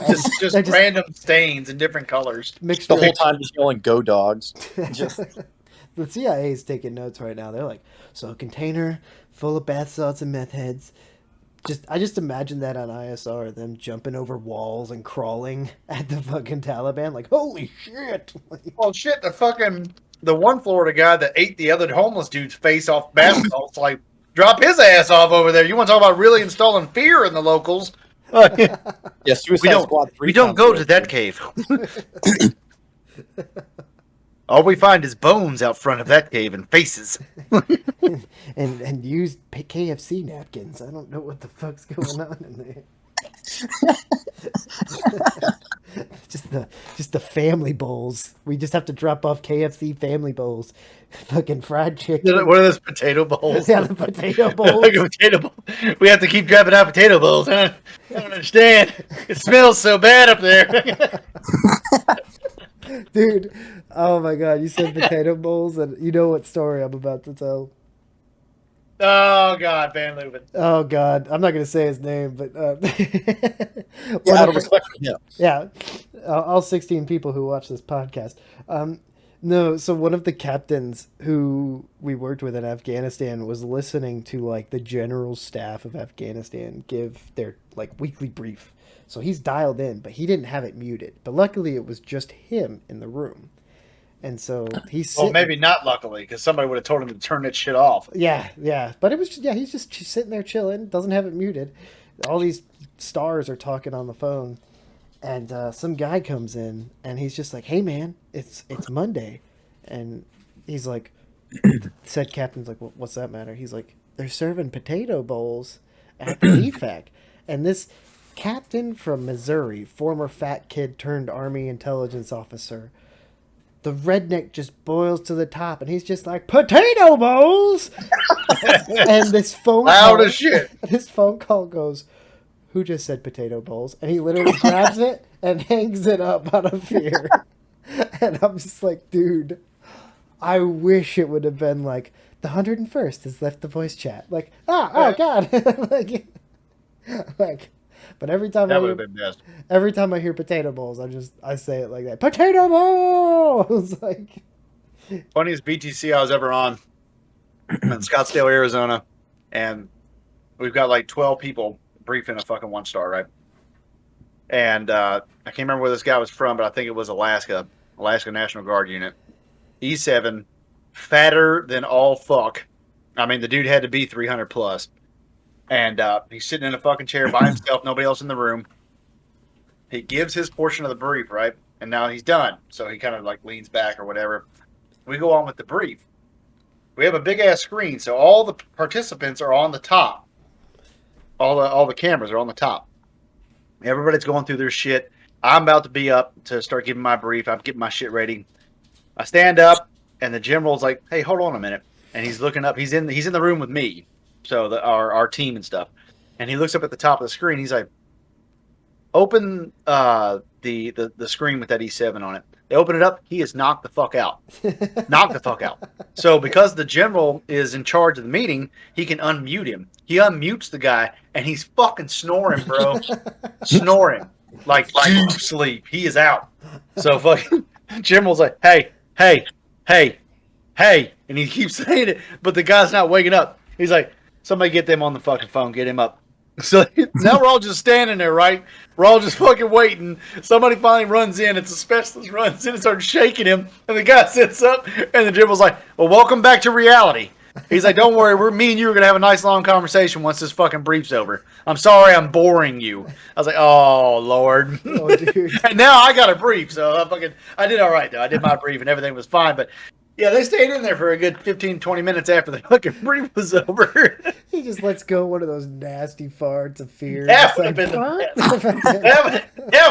Just They're just random stains in different colors. mixed The whole time just yelling "Go Dogs!" Just The CIA is taking notes right now. They're like, so a container full of bath salts and meth heads. I just imagine that on ISR, them jumping over walls and crawling at the fucking Taliban, like, holy shit! Like, Well, shit, the one Florida guy that ate the other homeless dude's face off basketball. It's like, drop his ass off over there. You want to talk about really installing fear in the locals? yeah, Suicide Squad 3. We don't go to that cave. All we find is bones out front of that cave and faces. and use KFC napkins. I don't know what the fuck's going on in there. just the family bowls. We just have to drop off KFC family bowls. Fucking fried chicken. What are those potato bowls? Yeah, the potato bowls. Like a potato bowl. We have to keep dropping out potato bowls. Huh? I don't understand. It smells so bad up there. Dude, oh my god, you said potato bowls, and you know what story I'm about to tell. Oh God, Van Leuven. Oh god, I'm not gonna say his name, but Yeah, out of respect for him. yeah, all 16 people who watch this podcast. No, so one of the captains who we worked with in Afghanistan was listening to like the general staff of Afghanistan give their like weekly brief. So he's dialed in, but he didn't have it muted. But luckily, it was just him in the room, and so he's Well, maybe not luckily, because somebody would have told him to turn that shit off. Yeah. But it was he's just sitting there chilling, doesn't have it muted. All these stars are talking on the phone, and some guy comes in, and he's just like, "Hey man, it's Monday," and he's like, said captain's like, "What's that matter?" He's like, "They're serving potato bowls at the EFAC," and this captain from Missouri, former fat kid turned Army intelligence officer. The redneck just boils to the top, and he's just like, potato bowls! And this phone Loud call, as shit. this phone call goes, who just said potato bowls? And he literally grabs it and hangs it up out of fear. And I'm just like, dude, I wish it would have been like, the 101st has left the voice chat. Like, oh God. like, but every time That would have been best. every time I hear potato bowls, I say it like that. Potato bowls! Like, Funniest BTC I was ever on in Scottsdale, Arizona. And we've got like 12 people briefing a fucking 1-star, right? And I can't remember where this guy was from, but I think it was Alaska National Guard unit. E7, fatter than all fuck. I mean, the dude had to be 300 plus. And he's sitting in a fucking chair by himself, nobody else in the room. He gives his portion of the brief, right? And now he's done. So he kind of like leans back or whatever. We go on with the brief. We have a big ass screen, so all the participants are on the top. All the cameras are on the top. Everybody's going through their shit. I'm about to be up to start giving my brief. I'm getting my shit ready. I stand up, and the general's like, "Hey, hold on a minute." And he's looking up. He's in the room with me, so our team and stuff. And he looks up at the top of the screen. He's like, "Open the screen with that E7 on it." They open it up. He is knocked the fuck out. Knocked the fuck out. So because the general is in charge of the meeting, he can unmute him. He unmutes the guy, and he's fucking snoring, bro. Snoring like deep sleep. He is out. So fucking general's like, "Hey, hey, hey, hey," and he keeps saying it, but the guy's not waking up. He's like, "Somebody get them on the fucking phone. Get him up." So now we're all just standing there, right? We're all just fucking waiting. Somebody finally runs in. It's a specialist runs in and starts shaking him. And the guy sits up, and the general's like, "Well, welcome back to reality." He's like, "Don't worry. Me and you are going to have a nice long conversation once this fucking brief's over. I'm sorry I'm boring you." I was like, "Oh, Lord." Oh, dude. And now I got a brief. So I did all right, though. I did my brief, and everything was fine. But yeah, they stayed in there for a good 15, 20 minutes after the fucking brief was over. He just lets go one of those nasty farts of fear. That Just would have been the "What?" best. That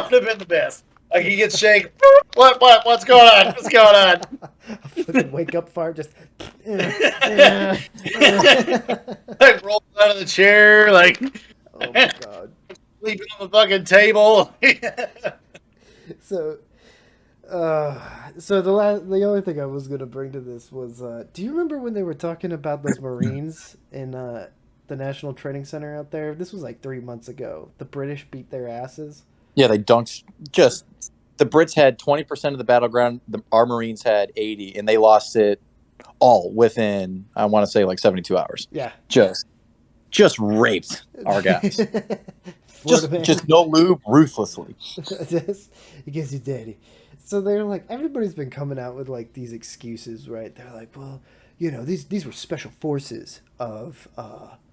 would have been the best. Like he gets shaken. What's going on? What's going on? A fucking wake up fart, just. Like rolls out of the chair, like Oh my god. sleeping on the fucking table. So, the only thing I was gonna bring to this was, do you remember when they were talking about those Marines in the National Training Center out there? This was like 3 months ago. The British beat their asses. Yeah, they dunked. Just the Brits had 20% of the battleground. Our Marines had 80, and they lost it all within, I want to say, like 72 hours. Yeah. Just raped our guys. Florida man. just no lube, ruthlessly. It gets you daddy. So they're like, everybody's been coming out with like these excuses, right? They're like, well, these were special forces of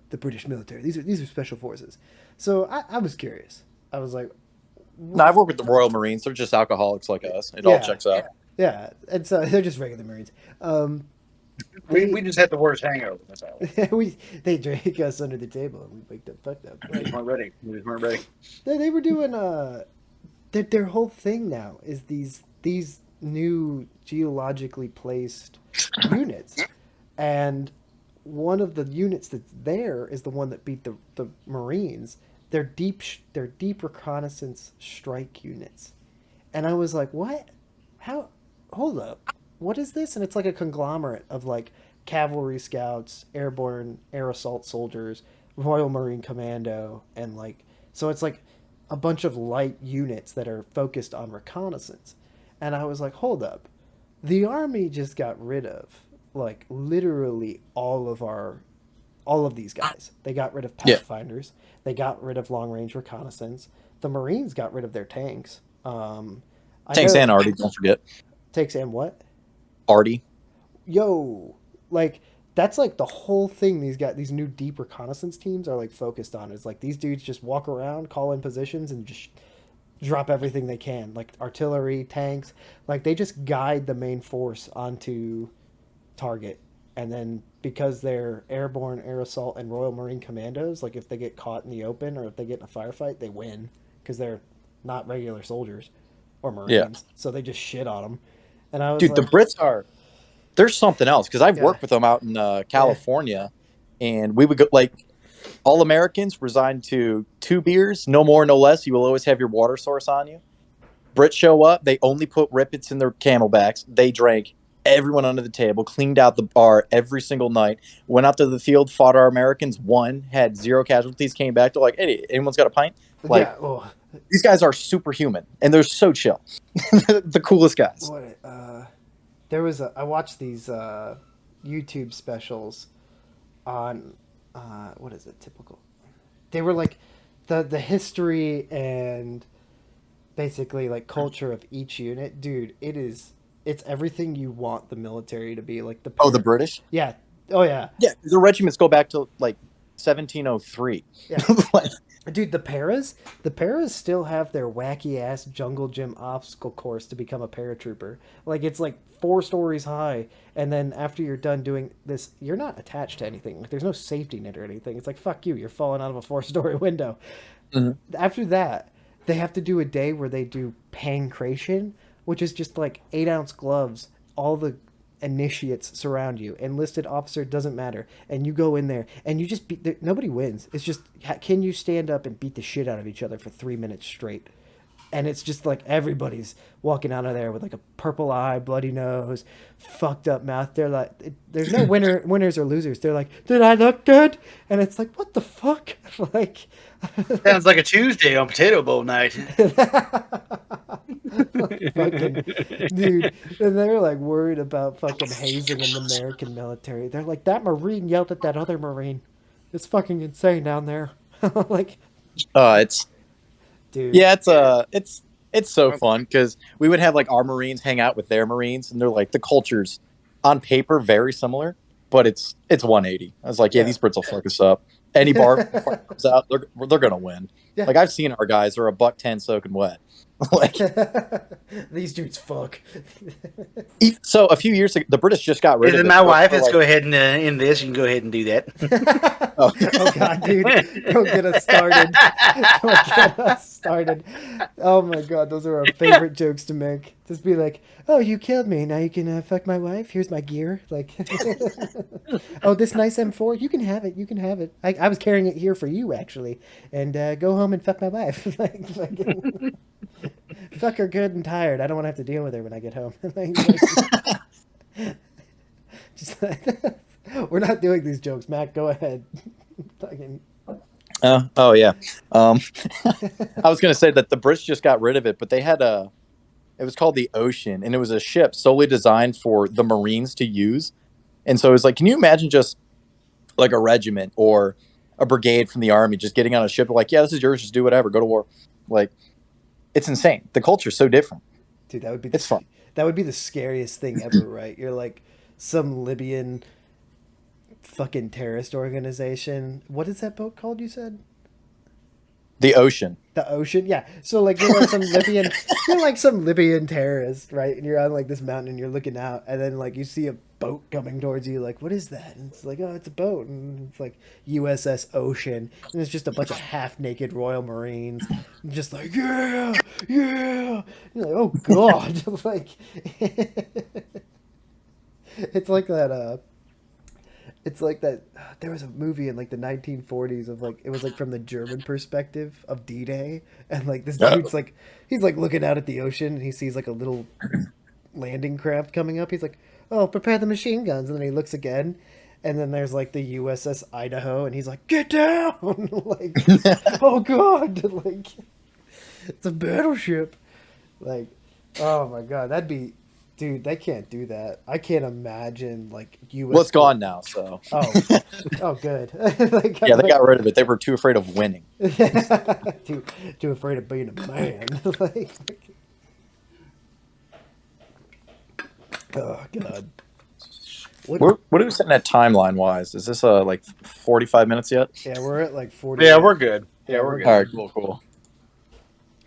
the British military. These are special forces. So I was curious. I was like, No, I've worked with the Royal Marines. They're just alcoholics like us. It all checks out. yeah, and so they're just regular Marines. We just had the worst hangover. That's all. They drank us under the table and we waked up fucked up. We weren't ready. We weren't ready. They were doing their whole thing now is these new geologically placed units, and one of the units that's there is the one that beat the Marines. They're deep reconnaissance strike units, and I was like, what? How? Hold up, what is this? And it's like a conglomerate of like cavalry scouts, airborne air assault soldiers, Royal Marine Commando, and like so it's like a bunch of light units that are focused on reconnaissance. And I was like, hold up. The army just got rid of like literally all of these guys. They got rid of pathfinders. Yeah. They got rid of long range reconnaissance. The Marines got rid of their tanks. Tanks and Arty, don't forget. Tanks and what? Arty. Yo, like that's like the whole thing these new deep reconnaissance teams are like focused on. Is like these dudes just walk around, call in positions, and just drop everything they can, like artillery, tanks. Like they just guide the main force onto target, and then because they're airborne, air assault, and Royal Marine Commandos, like if they get caught in the open or if they get in a firefight, they win because they're not regular soldiers or Marines. Yeah. So they just shit on them. And I was dude, like, the Brits are. There's something else because I've worked with them out in California, and we would go like all Americans resigned to 2 beers, no more, no less. You will always have your water source on you. Brits show up, they only put Rippets in their camelbacks. They drank everyone under the table, cleaned out the bar every single night, went out to the field, fought our Americans, won, had 0 casualties, came back to like, hey, anyone's got a pint? Like, these guys are superhuman, and they're so chill. The coolest guys. I watched these YouTube specials on what is it? Typical. They were like the history and basically like culture of each unit. Dude, it's everything you want the military to be. Like the British? Yeah. Oh yeah. Yeah, the regiments go back to like 1703. Yeah. Like, Dude, the paras still have their wacky ass jungle gym obstacle course to become a paratrooper. Like it's like 4 stories high, and then after you're done doing this, you're not attached to anything. Like there's no safety net or anything. It's like fuck you, you're falling out of a 4 story window. Mhm. After that, they have to do a day where they do pancration, which is just like 8 ounce gloves. All the initiates surround you. Enlisted officer doesn't matter, and you go in there and you just beat. Nobody wins. It's just can you stand up and beat the shit out of each other for 3 minutes straight? And it's just like everybody's walking out of there with like a purple eye, bloody nose, fucked up mouth. They're like, there's no winners or losers. They're like, did I look good? And it's like, what the fuck? Like, Sounds like a Tuesday on Potato Bowl night. fucking dude. And they're like worried about fucking hazing in the American military. They're like, that Marine yelled at that other Marine. It's fucking insane down there. Like, It's dude. yeah, it's so fun because we would have like our Marines hang out with their Marines, and they're like the cultures on paper very similar, but it's 180. I was like, yeah, Yeah. these Brits will fuck us up. Any bar comes out, they're gonna win. Yeah. Like I've seen our guys are a buck 10 soaking wet. Like These dudes fuck. so a few years ago, the British just got rid Is of it it. my but wife? for, Let's like- go ahead and end this. You can go ahead and do that. Oh. Oh god, dude, don't get us started. Don't get us started. Oh my god, those are our favorite jokes to make. Just be like, "Oh, you killed me. Now you can fuck my wife. Here's my gear." Like, "Oh, this nice M4. You can have it. You can have it. I was carrying it here for you actually. And go home and fuck my wife. Like, fuck her good and tired. I don't want to have to deal with her when I get home." Just we're not doing these jokes, Matt. Go ahead. Fucking- Oh yeah. I was gonna say that the Brits just got rid of it, but they had it was called the Ocean, and it was a ship solely designed for the Marines to use. And so it was like, can you imagine just like a regiment or a brigade from the army just getting on a ship like, yeah, this is yours, just do whatever, go to war. Like, it's insane. The culture's so different. Dude, that would be It's fun. That would be the scariest thing ever, right? You're like some Libyan fucking terrorist organization. What is that boat called? You said The Ocean. the Ocean. Yeah. So like you're like some Libyan terrorist, right? And you're on like this mountain and you're looking out, and then like you see a boat coming towards you. Like, what is that? And it's like, oh, it's a boat, and it's like USS Ocean, and it's just a bunch of half-naked Royal Marines, just like yeah, yeah. You're like, oh god, like it's like that. It's like that. There was a movie in like the 1940s of like it was like from the German perspective of D-Day, and like this dude's like he's like looking out at the ocean and he sees like a little landing craft coming up. He's like, "Oh, prepare the machine guns," and then he looks again, and then there's like the USS Idaho, and he's like, "Get down!" Like, oh god, like it's a battleship. Like, oh my god, that'd be. Dude, they can't do that. I can't imagine like U.S. Well, it's gone now, so Oh, oh, good. Like, yeah, they got rid of it. They were too afraid of winning. too afraid of being a man. Like, oh god. What are we sitting at timeline wise? Is this like 45 minutes yet? Yeah, we're at like 40. Yeah, we're good. Yeah, we're good. All right, cool.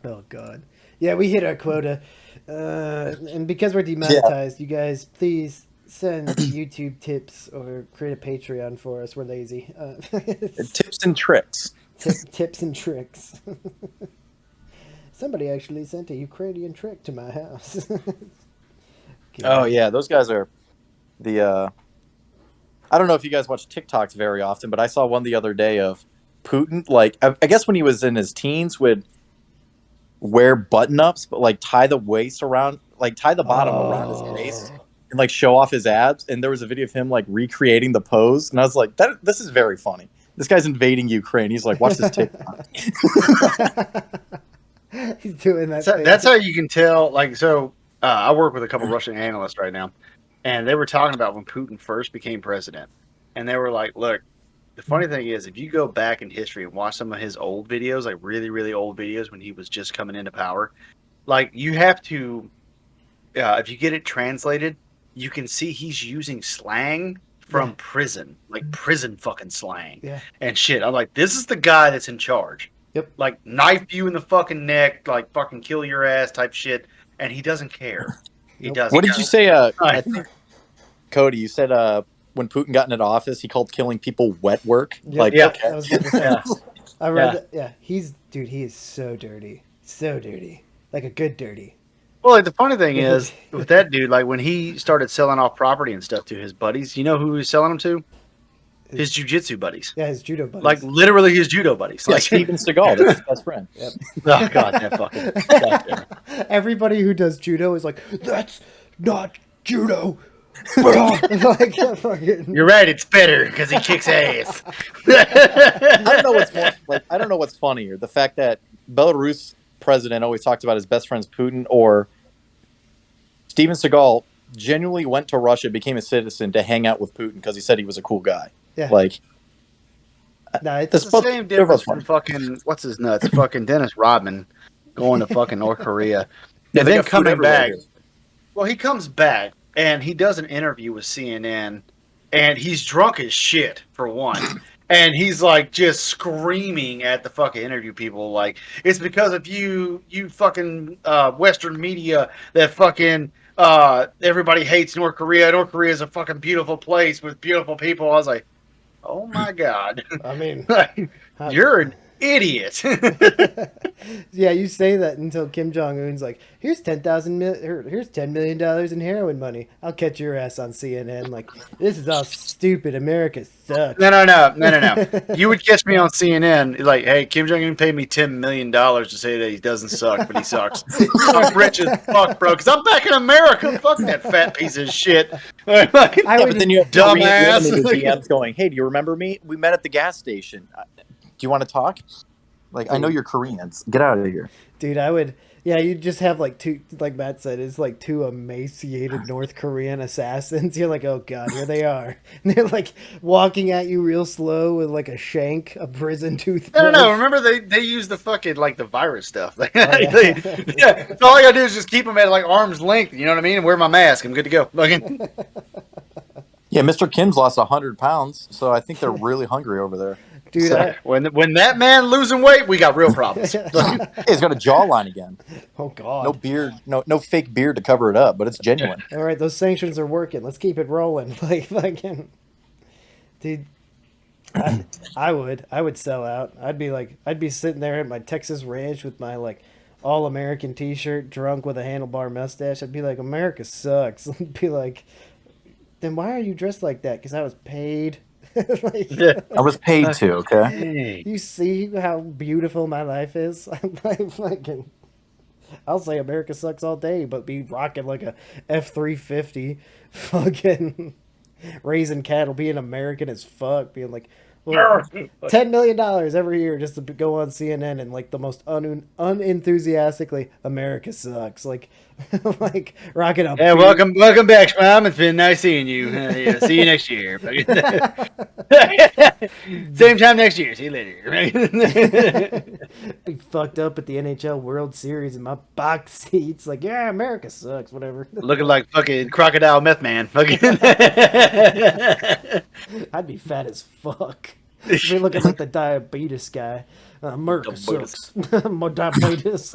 Oh god. Yeah, we hit our quota. And because we're demonetized, you guys please send YouTube tips or create a Patreon for us. We're lazy. Tips and tricks. Tips and tricks. Somebody actually sent a Ukrainian trick to my house. Oh yeah, those guys are the. I don't know if you guys watch TikToks very often, but I saw one the other day of Putin. Like, I guess when he was in his teens, would wear button ups, but like tie the waist around, like tie the bottom around his waist, and like show off his abs. And there was a video of him like recreating the pose, and I was like, this is very funny. This guy's invading Ukraine. He's like, watch this TikTok. He's doing that. That's how you can tell. Like, so I work with a couple Russian analysts right now, and they were talking about when Putin first became president, and they were like, "Look, the funny thing is, if you go back in history and watch some of his old videos, like really, really old videos when he was just coming into power, like you have to, if you get it translated, you can see he's using slang from prison, like prison fucking slang Yeah. and shit. I'm like, this is the guy that's in charge. Yep. Like knife you in the fucking neck, like fucking kill your ass type shit, and he doesn't care. He Nope. doesn't. What did you say? Right. I think Cody, you said when Putin got into office, he called killing people wet work. Yep. Like, Yeah. okay. I was about to say. Yeah. I read Yeah. that. Yeah, he is so dirty, so dirty, like a good dirty. Well, like, the funny thing is with that dude, like when he started selling off property and stuff to his buddies, you know who he was selling them to? His jujitsu buddies. Yeah, his judo buddies. Like literally his judo buddies. Yeah, Like Steven Seagal, that's his best friend. Yep. oh god, that fucking goddamn. Everybody who does judo is like, that's not judo. Like, fucking... You're right, it's better because he kicks ass. I don't know what's more, like. I don't know what's funnier: the fact that Belarus president always talks about his best friend's Putin, or Steven Seagal genuinely went to Russia, became a citizen to hang out with Putin because he said he was a cool guy. Yeah. Like, Nah, It's it's the both- same they're difference both from fucking what's his nuts, fucking Dennis Rodman going to fucking North Korea. yeah, And they then got food coming everywhere back. here. Well, he comes back and he does an interview with CNN, and he's drunk as shit for one. And he's like just screaming at the fucking interview people, like it's because of you fucking Western media that fucking everybody hates North Korea. North Korea is a fucking beautiful place with beautiful people. I was like, oh my god, I mean, you're an idiot. yeah, you say that until Kim Jong Un's like, here's here's $10 million in heroin money. I'll catch your ass on CNN. Like, this is all stupid. America sucks. No. You would catch me on CNN, like, hey, Kim Jong Un paid me $10 million to say that he doesn't suck, but he sucks. I'm rich as fuck, bro, because I'm back in America. Fuck that fat piece of shit. I Yeah, would, but then you have Dumbass. the DMs going, "Hey, do you remember me? We met at the gas station. Do you want to talk? Like, I know you're Koreans. Get out of here." dude, I would. Yeah, you just have like two, like Matt said, it's like two emaciated North Korean assassins. You're like, oh god, here they are. And they're like walking at you real slow with like a shank, a prison toothbrush. No. Remember, they use the fucking, like, the virus stuff. yeah. Yeah, so all I gotta do is just keep them at, like, arm's length, you know what I mean? And wear my mask. I'm good to go. Fucking- Yeah, Mr. Kim's lost 100 pounds, so I think they're really hungry over there. Dude, I, when that man losing weight, we got real problems. Hey, he's got a jawline again. oh god. No beard, no fake beard to cover it up, but it's genuine. All right, those sanctions are working. Let's keep it rolling. Like fucking, dude. I would sell out. I'd be sitting there at my Texas ranch with my like all American T-shirt, drunk with a handlebar mustache. I'd be like, America sucks. I'd be like, then why are you dressed like that? Because I was paid. Like, I was paid to, okay? you see how beautiful my life is. I'm like fucking. I'll say America sucks all day, but be rocking like a F-350, fucking raising cattle, being American as fuck, being like, well, $10 million every year just to go on CNN and like the most unenthusiastically, America sucks, like, like rocking up. Yeah, welcome back, Schmam. It's been nice seeing you. Yeah, see you next year. Same time next year. See you later. Be fucked up at the NHL World Series in my box seats, like, yeah, America sucks, whatever. Looking like fucking crocodile meth man. Fucking. I'd be fat as fuck. I'd be looking like the diabetes guy. America sucks. My diabetes.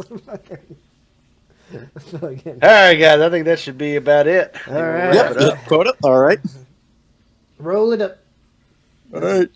Fucking- All right, guys. I think that should be about it. All right. Wrap it up. Quota. All right. Roll it up. All right.